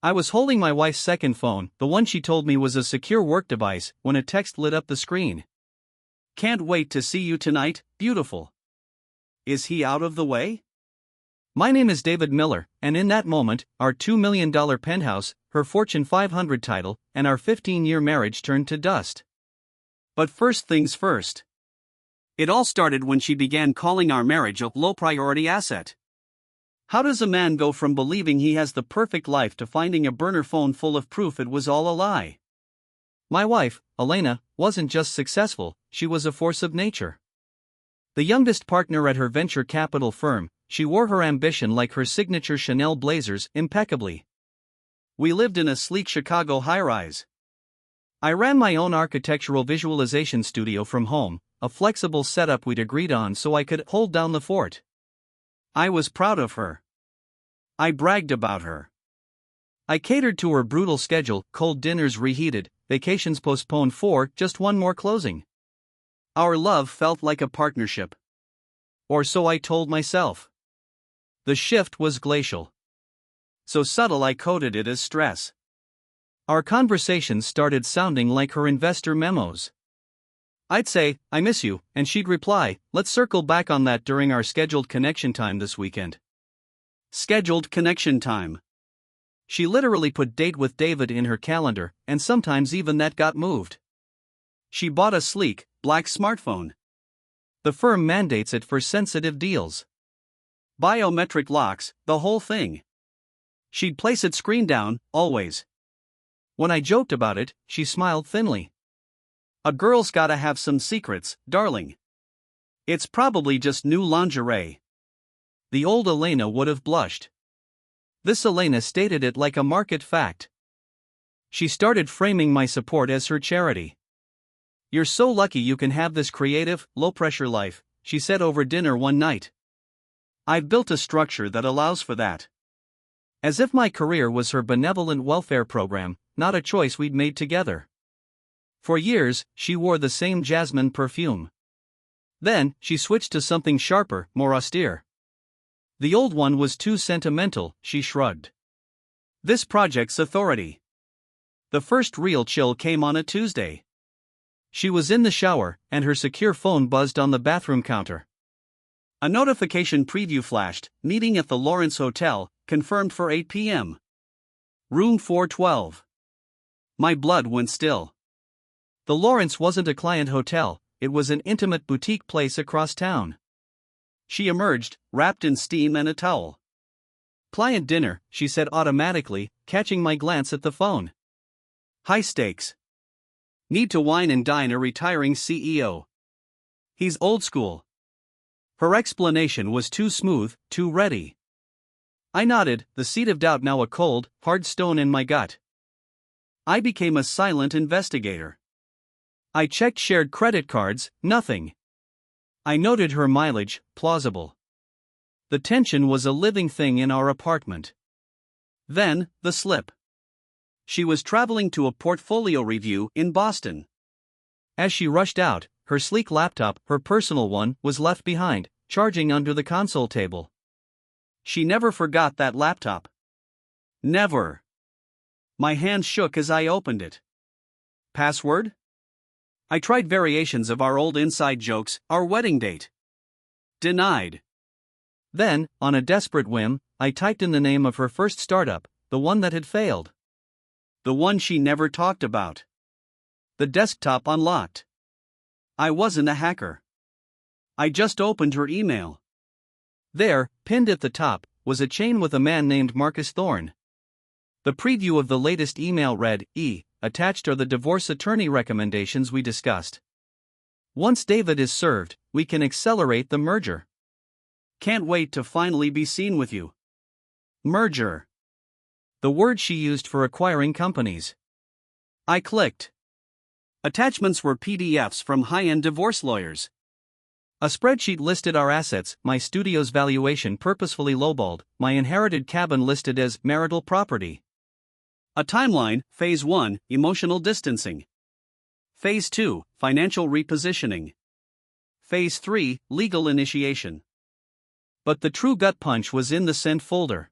I was holding my wife's second phone, the one she told me was a secure work device, when a text lit up the screen. "Can't wait to see you tonight, beautiful. Is he out of the way?" My name is David Miller, and in that moment, our $2 million penthouse, her Fortune 500 title, and our 15-year marriage turned to dust. But first things first. It all started when she began calling our marriage a low-priority asset. How does a man go from believing he has the perfect life to finding a burner phone full of proof it was all a lie? My wife, Elena, wasn't just successful, she was a force of nature. The youngest partner at her venture capital firm, she wore her ambition like her signature Chanel blazers impeccably. We lived in a sleek Chicago high-rise. I ran my own architectural visualization studio from home, a flexible setup we'd agreed on so I could hold down the fort. I was proud of her. I bragged about her. I catered to her brutal schedule, cold dinners reheated, vacations postponed for just one more closing. Our love felt like a partnership. Or so I told myself. The shift was glacial. So subtle I coded it as stress. Our conversations started sounding like her investor memos. I'd say, "I miss you," and she'd reply, "Let's circle back on that during our scheduled connection time this weekend." Scheduled connection time. She literally put date with David in her calendar, and sometimes even that got moved. She bought a sleek, black smartphone. The firm mandates it for sensitive deals. Biometric locks, the whole thing. She'd place it screen down, always. When I joked about it, she smiled thinly. "A girl's gotta have some secrets, darling. It's probably just new lingerie." The old Elena would have blushed. This Elena stated it like a market fact. She started framing my support as her charity. "You're so lucky you can have this creative, low-pressure life," she said over dinner one night. "I've built a structure that allows for that." As if my career was her benevolent welfare program, not a choice we'd made together. For years, she wore the same jasmine perfume. Then, she switched to something sharper, more austere. The old one was too sentimental, she shrugged. This project's authority. The first real chill came on a Tuesday. She was in the shower, and her secure phone buzzed on the bathroom counter. A notification preview flashed, "Meeting at the Lawrence Hotel, confirmed for 8 p.m. Room 412. My blood went still. The Lawrence wasn't a client hotel, it was an intimate boutique place across town. She emerged, wrapped in steam and a towel. "Client dinner," she said automatically, catching my glance at the phone. "High stakes. Need to wine and dine a retiring CEO. He's old school." Her explanation was too smooth, too ready. I nodded, the seed of doubt now a cold, hard stone in my gut. I became a silent investigator. I checked shared credit cards, nothing. I noted her mileage, plausible. The tension was a living thing in our apartment. Then, the slip. She was traveling to a portfolio review in Boston. As she rushed out, her sleek laptop, her personal one, was left behind, charging under the console table. She never forgot that laptop. Never. My hand shook as I opened it. Password? I tried variations of our old inside jokes, our wedding date. Denied. Then, on a desperate whim, I typed in the name of her first startup, the one that had failed. The one she never talked about. The desktop unlocked. I wasn't a hacker. I just opened her email. There, pinned at the top, was a chain with a man named Marcus Thorne. The preview of the latest email read, Attached are the divorce attorney recommendations we discussed. Once David is served, we can accelerate the merger. Can't wait to finally be seen with you. Merger. The word she used for acquiring companies. I clicked. Attachments were PDFs from high-end divorce lawyers. A spreadsheet listed our assets, my studio's valuation purposefully lowballed, my inherited cabin listed as marital property. A timeline, Phase 1, emotional distancing. Phase 2, financial repositioning. Phase 3, legal initiation. But the true gut punch was in the sent folder.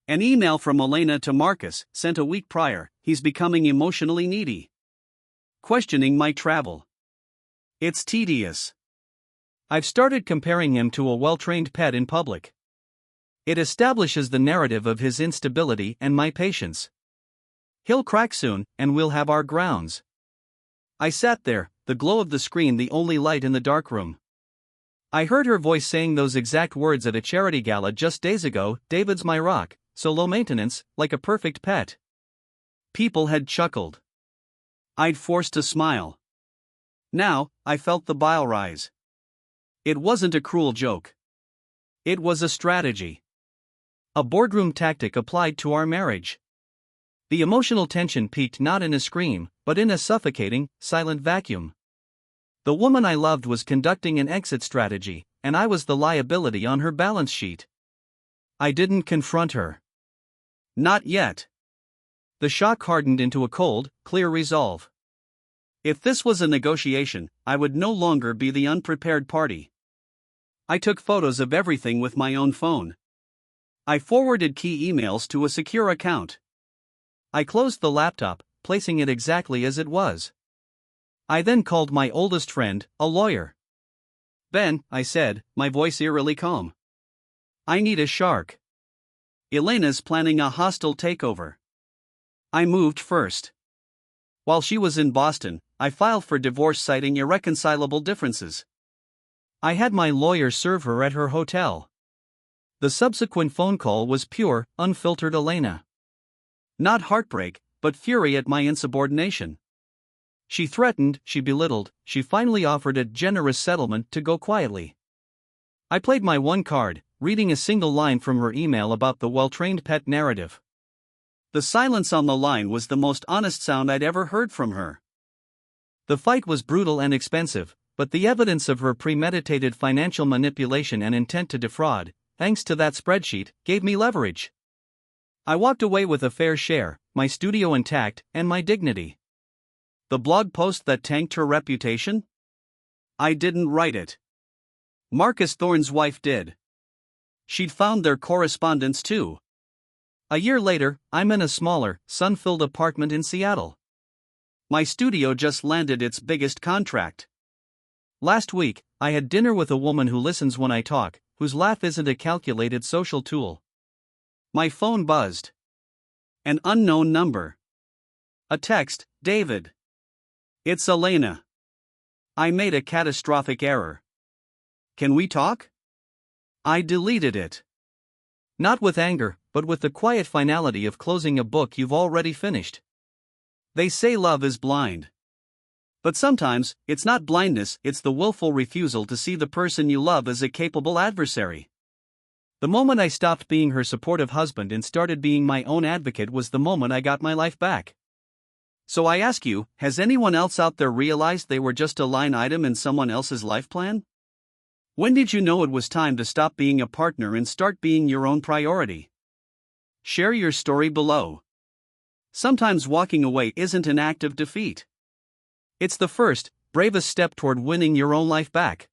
An email from Elena to Marcus, sent a week prior. He's becoming emotionally needy. Questioning my travel. It's tedious. I've started comparing him to a well-trained pet in public. It establishes the narrative of his instability and my patience. He'll crack soon, and we'll have our grounds. I sat there, the glow of the screen the only light in the dark room. I heard her voice saying those exact words at a charity gala just days ago. David's my rock, so low maintenance, like a perfect pet. People had chuckled. I'd forced a smile. Now, I felt the bile rise. It wasn't a cruel joke. It was a strategy. A boardroom tactic applied to our marriage. The emotional tension peaked not in a scream, but in a suffocating, silent vacuum. The woman I loved was conducting an exit strategy, and I was the liability on her balance sheet. I didn't confront her. Not yet. The shock hardened into a cold, clear resolve. If this was a negotiation, I would no longer be the unprepared party. I took photos of everything with my own phone. I forwarded key emails to a secure account. I closed the laptop, placing it exactly as it was. I then called my oldest friend, a lawyer. Ben, I said, my voice eerily calm. I need a shark. Elena's planning a hostile takeover. I moved first. While she was in Boston, I filed for divorce citing irreconcilable differences. I had my lawyer serve her at her hotel. The subsequent phone call was pure, unfiltered Elena. Not heartbreak, but fury at my insubordination. She threatened, she belittled, she finally offered a generous settlement to go quietly. I played my one card, reading a single line from her email about the well-trained pet narrative. The silence on the line was the most honest sound I'd ever heard from her. The fight was brutal and expensive, but the evidence of her premeditated financial manipulation and intent to defraud, thanks to that spreadsheet, gave me leverage. I walked away with a fair share, my studio intact, and my dignity. The blog post that tanked her reputation? I didn't write it. Marcus Thorne's wife did. She'd found their correspondence too. A year later, I'm in a smaller, sun-filled apartment in Seattle. My studio just landed its biggest contract. Last week, I had dinner with a woman who listens when I talk, whose laugh isn't a calculated social tool. My phone buzzed. An unknown number. A text, David. It's Elena. I made a catastrophic error. Can we talk? I deleted it. Not with anger, but with the quiet finality of closing a book you've already finished. They say love is blind. But sometimes, it's not blindness, it's the willful refusal to see the person you love as a capable adversary. The moment I stopped being her supportive husband and started being my own advocate was the moment I got my life back. So I ask you, has anyone else out there realized they were just a line item in someone else's life plan? When did you know it was time to stop being a partner and start being your own priority? Share your story below. Sometimes walking away isn't an act of defeat. It's the first, bravest step toward winning your own life back.